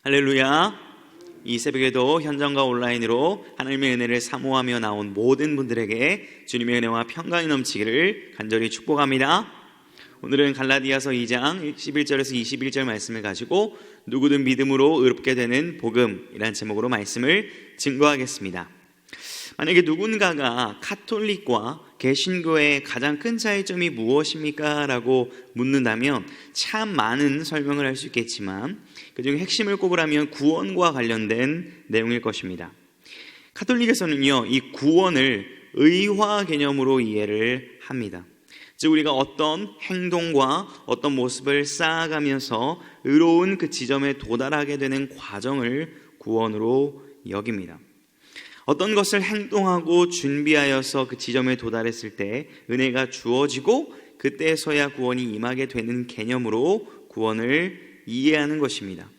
할렐루야. 이 새벽에도 현장과 온라인으로 하나님의 은혜를 사모하며 나온 모든 분들에게 주님의 은혜와 평강이 넘치기를 간절히 축복합니다. 오늘은 갈라디아서 2장 11절에서 21절 말씀을 가지고 누구든 믿음으로 의롭게 되는 복음이라는 제목으로 말씀을 증거하겠습니다. 만약에 누군가가 카톨릭과 개신교의 가장 큰 차이점이 무엇입니까? 라고 묻는다면 참 많은 설명을 할 수 있겠지만 그중 핵심을 꼽으라면 구원과 관련된 내용일 것입니다. 카톨릭에서는요, 이 구원을 의화 개념으로 이해를 합니다. 즉 우리가 어떤 행동과 어떤 모습을 쌓아가면서 의로운 그 지점에 도달하게 되는 과정을 구원으로 여깁니다. 어떤 것을 행동하고 준비하여서 그 지점에 도달했을 때 은혜가 주어지고 그때서야 구원이 임하게 되는 개념으로 구원을 이해하는 것입니다.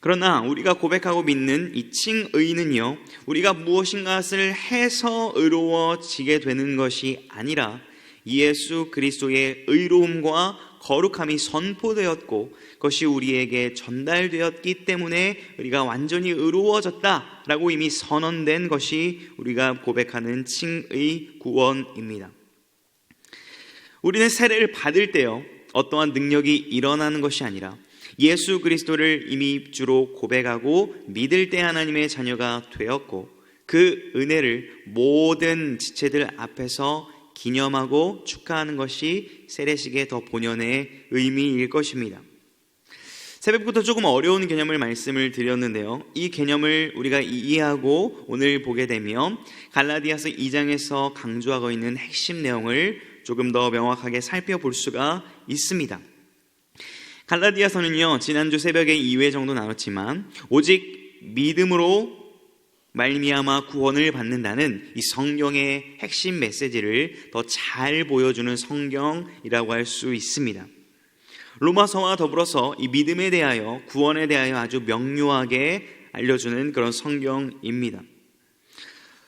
그러나 우리가 고백하고 믿는 이 칭의는요, 우리가 무엇인가를 해서 의로워지게 되는 것이 아니라 예수 그리스도의 의로움과 거룩함이 선포되었고 그것이 우리에게 전달되었기 때문에 우리가 완전히 의로워졌다라고 이미 선언된 것이 우리가 고백하는 칭의 구원입니다. 우리는 세례를 받을 때요, 어떠한 능력이 일어나는 것이 아니라 예수 그리스도를 이미 주로 고백하고 믿을 때 하나님의 자녀가 되었고 그 은혜를 모든 지체들 앞에서 기념하고 축하하는 것이 세례식의 더 본연의 의미일 것입니다. 새벽부터 조금 어려운 개념을 말씀을 드렸는데요, 이 개념을 우리가 이해하고 오늘 보게 되면 갈라디아서 2장에서 강조하고 있는 핵심 내용을 조금 더 명확하게 살펴볼 수가 있습니다. 갈라디아서는요, 지난주 새벽에 2회 정도 나눴지만 오직 믿음으로 말미암아 구원을 받는다는 이 성경의 핵심 메시지를 더 잘 보여주는 성경이라고 할 수 있습니다. 로마서와 더불어서 이 믿음에 대하여, 구원에 대하여 아주 명료하게 알려주는 그런 성경입니다.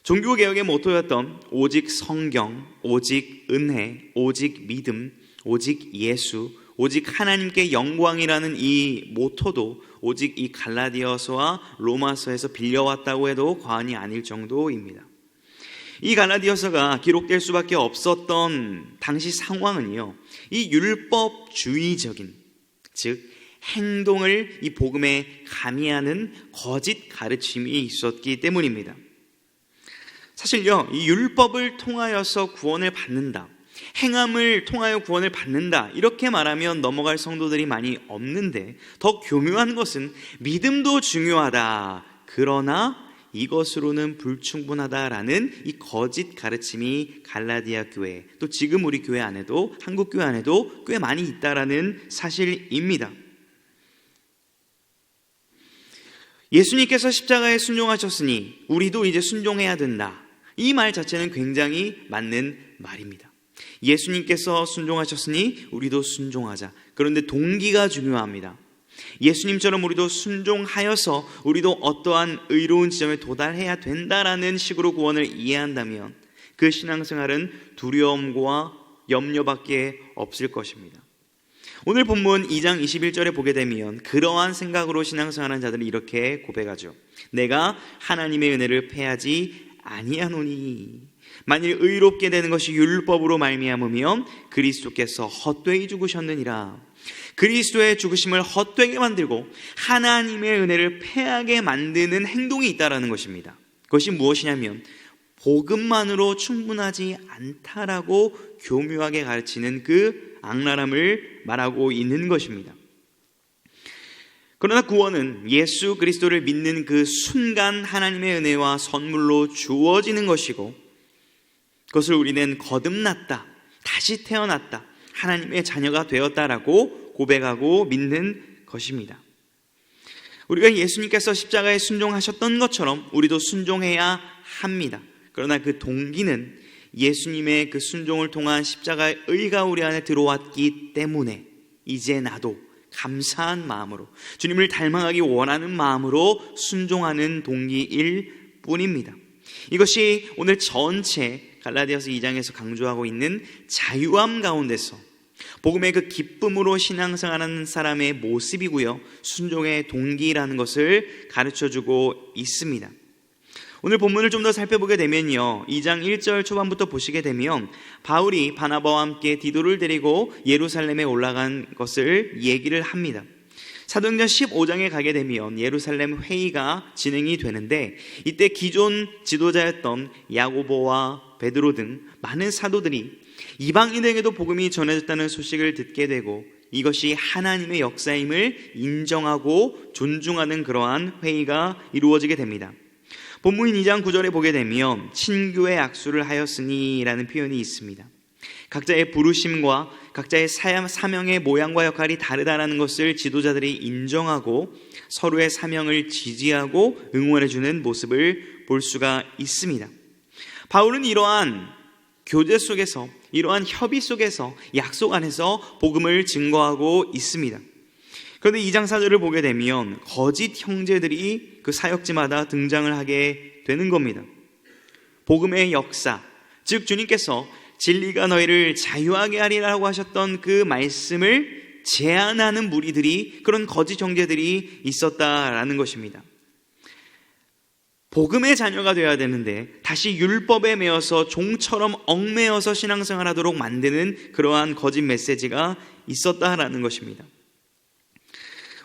종교개혁의 모토였던 오직 성경, 오직 은혜, 오직 믿음, 오직 예수, 오직 하나님께 영광이라는 이 모토도 오직 이 갈라디아서와 로마서에서 빌려왔다고 해도 과언이 아닐 정도입니다. 이 갈라디아서가 기록될 수밖에 없었던 당시 상황은요, 이 율법주의적인, 즉 행동을 이 복음에 가미하는 거짓 가르침이 있었기 때문입니다. 사실요, 이 율법을 통하여서 구원을 받는다, 행함을 통하여 구원을 받는다, 이렇게 말하면 넘어갈 성도들이 많이 없는데 더 교묘한 것은 믿음도 중요하다, 그러나 이것으로는 불충분하다라는 이 거짓 가르침이 갈라디아 교회, 또 지금 우리 교회 안에도, 한국 교회 안에도 꽤 많이 있다라는 사실입니다. 예수님께서 십자가에 순종하셨으니 우리도 이제 순종해야 된다, 이 말 자체는 굉장히 맞는 말입니다. 예수님께서 순종하셨으니 우리도 순종하자. 그런데 동기가 중요합니다. 예수님처럼 우리도 순종하여서 우리도 어떠한 의로운 지점에 도달해야 된다라는 식으로 구원을 이해한다면 그 신앙생활은 두려움과 염려밖에 없을 것입니다. 오늘 본문 2장 21절에 보게 되면 그러한 생각으로 신앙생활하는 자들이 이렇게 고백하죠. 내가 하나님의 은혜를 패하지 아니하노니 만일 의롭게 되는 것이 율법으로 말미암으면 그리스도께서 헛되이 죽으셨느니라. 그리스도의 죽으심을 헛되게 만들고 하나님의 은혜를 패하게 만드는 행동이 있다라는 것입니다. 그것이 무엇이냐면 복음만으로 충분하지 않다라고 교묘하게 가르치는 그 악랄함을 말하고 있는 것입니다. 그러나 구원은 예수 그리스도를 믿는 그 순간 하나님의 은혜와 선물로 주어지는 것이고 그것을 우리는 거듭났다, 다시 태어났다, 하나님의 자녀가 되었다라고 고백하고 믿는 것입니다. 우리가 예수님께서 십자가에 순종하셨던 것처럼 우리도 순종해야 합니다. 그러나 그 동기는 예수님의 그 순종을 통한 십자가의 의가 우리 안에 들어왔기 때문에 이제 나도 감사한 마음으로, 주님을 닮아가기 원하는 마음으로 순종하는 동기일 뿐입니다. 이것이 오늘 전체 갈라디아서 2장에서 강조하고 있는 자유함 가운데서 복음의 그 기쁨으로 신앙생활하는 사람의 모습이고요, 순종의 동기라는 것을 가르쳐주고 있습니다. 오늘 본문을 좀 더 살펴보게 되면요, 2장 1절 초반부터 보시게 되면 바울이 바나바와 함께 디도를 데리고 예루살렘에 올라간 것을 얘기를 합니다. 사도행전 15장에 가게 되면 예루살렘 회의가 진행이 되는데, 이때 기존 지도자였던 야고보와 베드로 등 많은 사도들이 이방인에게도 복음이 전해졌다는 소식을 듣게 되고, 이것이 하나님의 역사임을 인정하고 존중하는 그러한 회의가 이루어지게 됩니다. 본문 2장 9절에 보게 되면 친교의 악수를 하였으니 라는 표현이 있습니다. 각자의 부르심과 각자의 사명의 모양과 역할이 다르다는 것을 지도자들이 인정하고 서로의 사명을 지지하고 응원해주는 모습을 볼 수가 있습니다. 바울은 이러한 교제 속에서, 이러한 협의 속에서, 약속 안에서 복음을 증거하고 있습니다. 그런데 2장 4절을 보게 되면 거짓 형제들이 그 사역지마다 등장을 하게 되는 겁니다. 복음의 역사, 즉 주님께서 진리가 너희를 자유하게 하리라고 하셨던 그 말씀을 제안하는 무리들이, 그런 거짓 형제들이 있었다라는 것입니다. 복음의 자녀가 되어야 되는데 다시 율법에 매여서 종처럼 얽매여서 신앙생활하도록 만드는 그러한 거짓 메시지가 있었다라는 것입니다.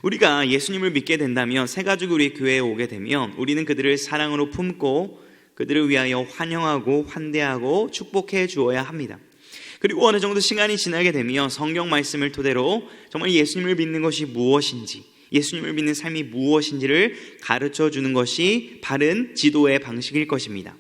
우리가 예수님을 믿게 된다면, 새 가족이 우리 교회에 오게 되면 우리는 그들을 사랑으로 품고 그들을 위하여 환영하고 환대하고 축복해 주어야 합니다. 그리고 어느 정도 시간이 지나게 되면 성경 말씀을 토대로 정말 예수님을 믿는 것이 무엇인지, 예수님을 믿는 삶이 무엇인지를 가르쳐 주는 것이 바른 지도의 방식일 것입니다.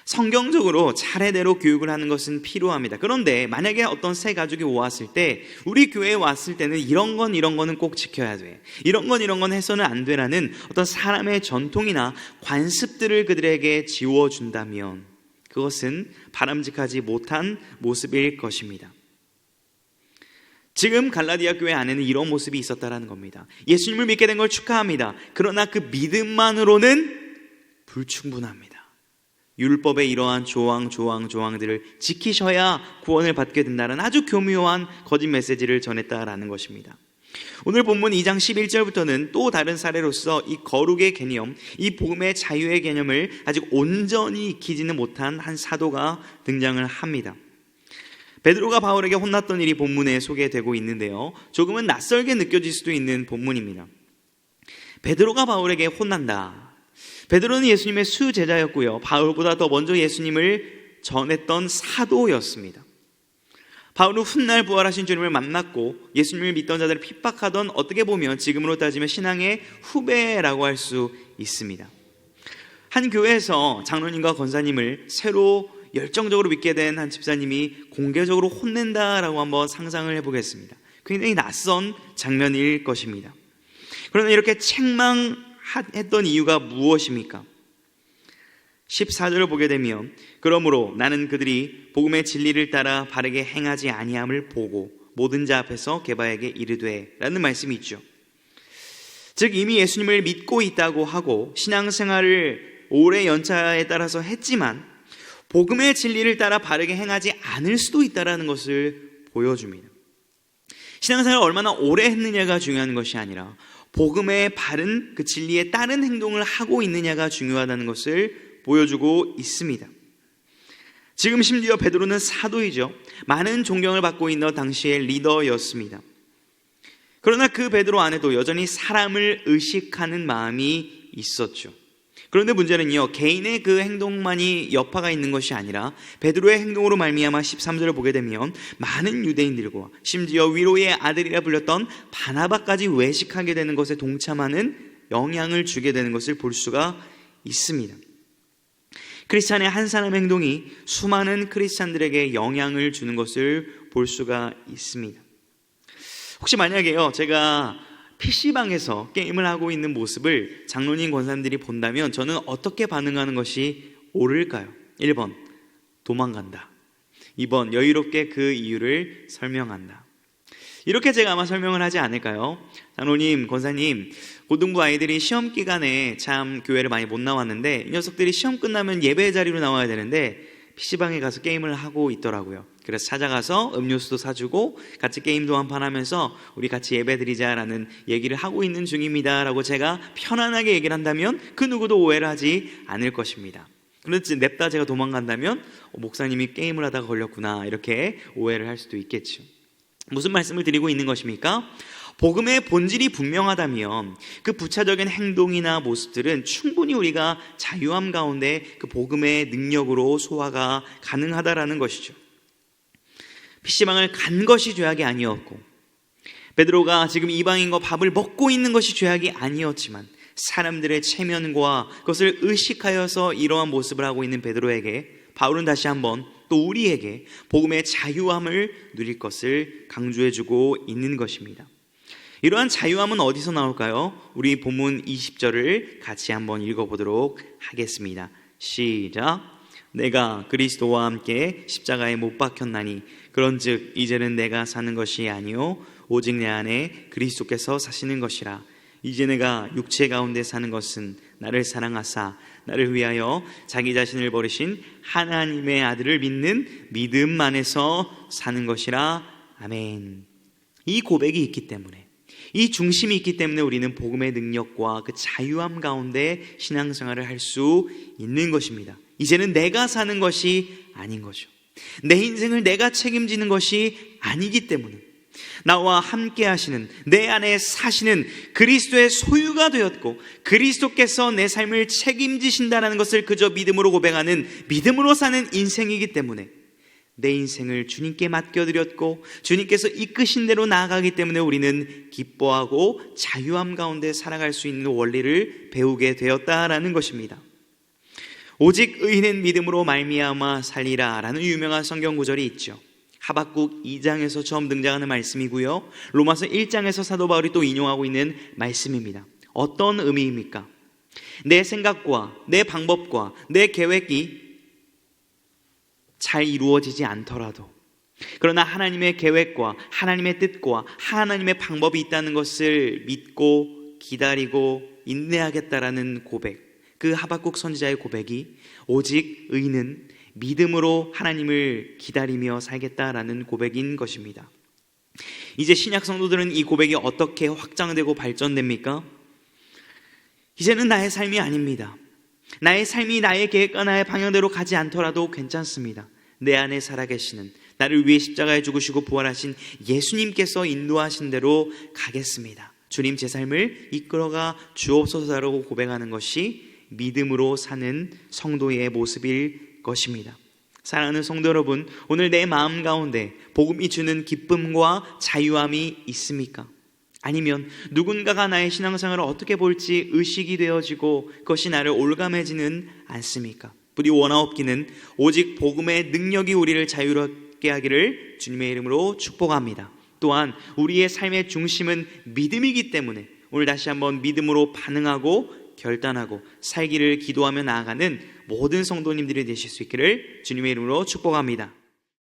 성경적으로 차례대로 교육을 하는 것은 필요합니다. 그런데 만약에 어떤 새 가족이 왔을 때, 우리 교회에 왔을 때는 이런 거는 꼭 지켜야 돼, 이런 건 해서는 안 되라는 어떤 사람의 전통이나 관습들을 그들에게 지워준다면 그것은 바람직하지 못한 모습일 것입니다. 지금 갈라디아 교회 안에는 이런 모습이 있었다라는 겁니다. 예수님을 믿게 된 걸 축하합니다. 그러나 그 믿음만으로는 불충분합니다. 율법의 이러한 조항들을 지키셔야 구원을 받게 된다는 아주 교묘한 거짓 메시지를 전했다라는 것입니다. 오늘 본문 2장 11절부터는 또 다른 사례로서 이 거룩의 개념, 이 복음의 자유의 개념을 아직 온전히 익히지는 못한 한 사도가 등장을 합니다. 베드로가 바울에게 혼났던 일이 본문에 소개되고 있는데요, 조금은 낯설게 느껴질 수도 있는 본문입니다. 베드로가 바울에게 혼난다. 베드로는 예수님의 수제자였고요, 바울보다 더 먼저 예수님을 전했던 사도였습니다. 바울은 훗날 부활하신 주님을 만났고 예수님을 믿던 자들을 핍박하던, 어떻게 보면 지금으로 따지면 신앙의 후배라고 할 수 있습니다. 한 교회에서 장로님과 권사님을 새로 열정적으로 믿게 된 한 집사님이 공개적으로 혼낸다라고 한번 상상을 해보겠습니다. 굉장히 낯선 장면일 것입니다. 그러나 이렇게 책망했던 이유가 무엇입니까? 14절을 보게 되면, 그러므로 나는 그들이 복음의 진리를 따라 바르게 행하지 아니함을 보고 모든 자 앞에서 게바에게 이르되 라는 말씀이 있죠. 즉 이미 예수님을 믿고 있다고 하고 신앙생활을 오래 연차에 따라서 했지만 복음의 진리를 따라 바르게 행하지 않을 수도 있다는 것을 보여줍니다. 신앙생활을 얼마나 오래 했느냐가 중요한 것이 아니라 복음의 바른 그 진리에 따른 행동을 하고 있느냐가 중요하다는 것을 보여주고 있습니다. 지금 심지어 베드로는 사도이죠. 많은 존경을 받고 있는 당시의 리더였습니다. 그러나 그 베드로 안에도 여전히 사람을 의식하는 마음이 있었죠. 그런데 문제는요, 개인의 그 행동만이 여파가 있는 것이 아니라 베드로의 행동으로 말미암아 13절을 보게 되면 많은 유대인들과 심지어 위로의 아들이라 불렸던 바나바까지 외식하게 되는 것에 동참하는 영향을 주게 되는 것을 볼 수가 있습니다. 크리스찬의 한 사람의 행동이 수많은 크리스찬들에게 영향을 주는 것을 볼 수가 있습니다. 혹시 만약에요, 제가 PC방에서 게임을 하고 있는 모습을 장로님 권사님들이 본다면 저는 어떻게 반응하는 것이 옳을까요? 1번, 도망간다. 2번, 여유롭게 그 이유를 설명한다. 이렇게 제가 아마 설명을 하지 않을까요? 장로님, 권사님, 고등부 아이들이 시험 기간에 참 교회를 많이 못 나왔는데 이 녀석들이 시험 끝나면 예배 자리로 나와야 되는데 PC방에 가서 게임을 하고 있더라고요. 그래서 찾아가서 음료수도 사주고 같이 게임도 한판 하면서 우리 같이 예배드리자라는 얘기를 하고 있는 중입니다 라고 제가 편안하게 얘기를 한다면 그 누구도 오해를 하지 않을 것입니다. 그런데 냅다 제가 도망간다면 목사님이 게임을 하다가 걸렸구나 이렇게 오해를 할 수도 있겠죠. 무슨 말씀을 드리고 있는 것입니까? 복음의 본질이 분명하다면 그 부차적인 행동이나 모습들은 충분히 우리가 자유함 가운데 그 복음의 능력으로 소화가 가능하다라는 것이죠. PC방을 간 것이 죄악이 아니었고, 베드로가 지금 이방인과 밥을 먹고 있는 것이 죄악이 아니었지만 사람들의 체면과 그것을 의식하여서 이러한 모습을 하고 있는 베드로에게 바울은 다시 한번 또 우리에게 복음의 자유함을 누릴 것을 강조해주고 있는 것입니다. 이러한 자유함은 어디서 나올까요? 우리 본문 20절을 같이 한번 읽어보도록 하겠습니다. 시작. 내가 그리스도와 함께 십자가에 못 박혔나니 그런즉 이제는 내가 사는 것이 아니요 오직 내 안에 그리스도께서 사시는 것이라. 이제 내가 육체 가운데 사는 것은 나를 사랑하사 나를 위하여 자기 자신을 버리신 하나님의 아들을 믿는 믿음 안에서 사는 것이라. 아멘. 이 고백이 있기 때문에, 이 중심이 있기 때문에 우리는 복음의 능력과 그 자유함 가운데 신앙생활을 할 수 있는 것입니다. 이제는 내가 사는 것이 아닌 거죠. 내 인생을 내가 책임지는 것이 아니기 때문에 나와 함께 하시는, 내 안에 사시는 그리스도의 소유가 되었고 그리스도께서 내 삶을 책임지신다는 것을 그저 믿음으로 고백하는, 믿음으로 사는 인생이기 때문에 내 인생을 주님께 맡겨드렸고 주님께서 이끄신 대로 나아가기 때문에 우리는 기뻐하고 자유함 가운데 살아갈 수 있는 원리를 배우게 되었다라는 것입니다. 오직 의인은 믿음으로 말미암아 살리라 라는 유명한 성경 구절이 있죠. 하박국 2장에서 처음 등장하는 말씀이고요, 로마서 1장에서 사도 바울이 또 인용하고 있는 말씀입니다. 어떤 의미입니까? 내 생각과 내 방법과 내 계획이 잘 이루어지지 않더라도, 그러나 하나님의 계획과 하나님의 뜻과 하나님의 방법이 있다는 것을 믿고 기다리고 인내하겠다라는 고백, 그 하박국 선지자의 고백이 오직 의인은 믿음으로 하나님을 기다리며 살겠다라는 고백인 것입니다. 이제 신약 성도들은 이 고백이 어떻게 확장되고 발전됩니까? 이제는 나의 삶이 아닙니다. 나의 삶이 나의 계획과 나의 방향대로 가지 않더라도 괜찮습니다. 내 안에 살아계시는, 나를 위해 십자가에 죽으시고 부활하신 예수님께서 인도하신 대로 가겠습니다. 주님, 제 삶을 이끌어가 주옵소서라고 고백하는 것이 믿음으로 사는 성도의 모습일 것입니다. 사랑하는 성도 여러분, 오늘 내 마음 가운데 복음이 주는 기쁨과 자유함이 있습니까? 아니면 누군가가 나의 신앙생활을 어떻게 볼지 의식이 되어지고 그것이 나를 올감해지는 않습니까? 부디 원하옵기는 오직 복음의 능력이 우리를 자유롭게 하기를 주님의 이름으로 축복합니다. 또한 우리의 삶의 중심은 믿음이기 때문에 오늘 다시 한번 믿음으로 반응하고 결단하고 살기를 기도하며 나아가는 모든 성도님들이 되실 수 있기를 주님의 이름으로 축복합니다.